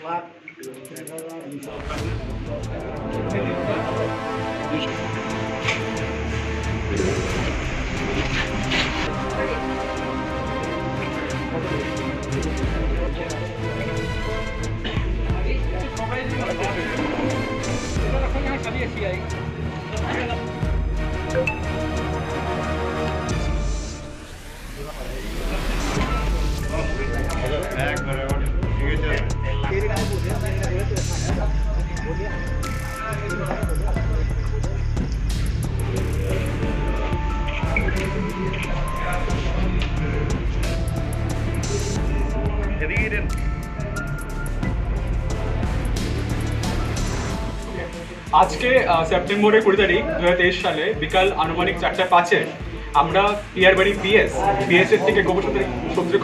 आज के सेप्टेम्बर 20 तारीख 2023 साले बिकाल आनुमानिक 4:05 আমরা পিয়ারবাড়ি পিএস এর থেকে গোবর সূত্রে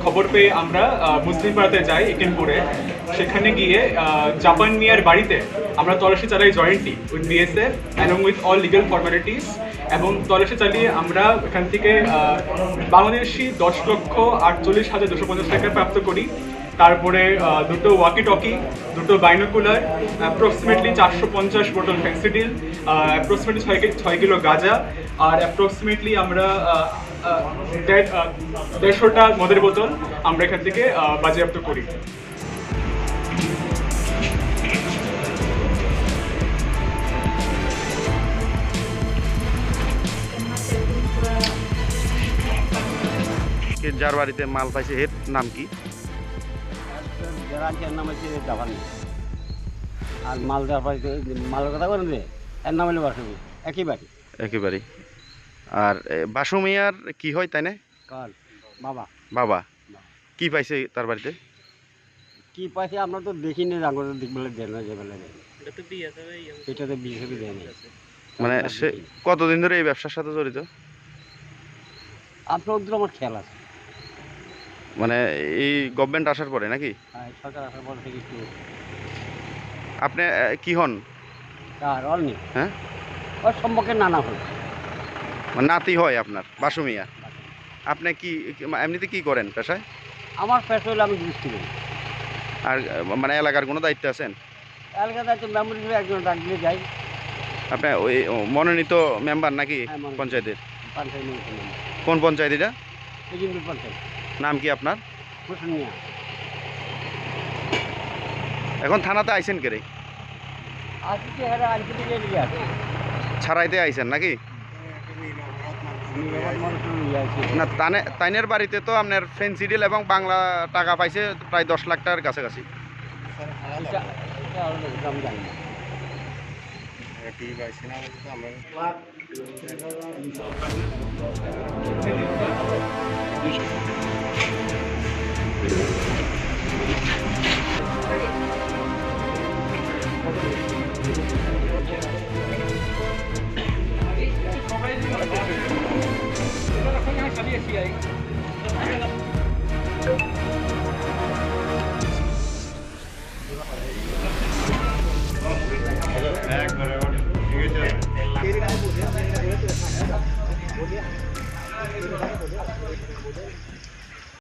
খবর পেয়ে আমরা মুসলিম পাড়াতে যাই একেনপুরে। সেখানে গিয়ে জাপান মিয়ার বাড়িতে আমরা তল্লাশি চালাই jointly with BSF along with all legal formalities, এবং তল্লাশি চালিয়ে আমরা এখান থেকে বাংলাদেশি 10,48,250 টাকা প্রাপ্ত করি। তারপরে দুটো ওয়াকি টকি, দুটো বাইনোকুলার, অ্যাপ্রক্সিমেটলি 450 বোতল ফেন্সিডিল, অ্যাপ্রক্সিমেটলি 6 কিলো গাঁজা, আর অ্যাপ্রক্সিমেটলি আমরা 150টা মদের বোতল আমরা এখান থেকে বাজেয়াপ্ত করি। যার বাড়িতে মাল পাইছে এর নাম কি? নাম হচ্ছে জাপানি, আর মাল যার বাড়িতে মালের কথা বলেন যে এর নাম হলো বাসু, একেবারে। আর বাসু মিয়ার কি হয় তাই না? বাবা বাবা কি পাইছে তার বাড়িতে? কি পাইছে আমরা তো দেখিনি, আঙুলের দিক বলে দেন না, যে বলে এটাতে বিয়ে দেয়নি। মানে সে কতদিন ধরে এই ব্যবসার সাথে জড়িত? আপনার ওদের আমার খেয়াল আছে, মানে এই গভর্নমেন্ট আসার পরে নাকি? সরকার আসার পর থেকে একটু। আপনি কি হন? আর অলনি, হ্যাঁ, ওর সম্পর্কে নানা হল, মানে নাতি হয় আপনার বাসু মিয়া। আপনি কি এমনিতে কি করেন পেশায়? আমার পেশা হলে আমি দৃষ্টি করি। আর মানে এলাকার কোনো দায়িত্ব আছেন? এলাকার দায়িত্ব মেম্বার হিসেবে একজন ডাক দিয়ে যাই। আপনি ওই মনোনীত মেম্বার নাকি পঞ্চায়েতের? পঞ্চায়েত। কোন পঞ্চায়েত এটা? পঞ্চায়েত। নাম কি আপনার? মিয়া। এখন থানাতে আইছেন কে রে? ছাড়াইতে আইছেন নাকি? না, তাইনের বাড়িতে তো আপনার ফেন্সিডিল এবং বাংলা টাকা পাইছে প্রায় 10 লাখ টাকার কাছাকাছি।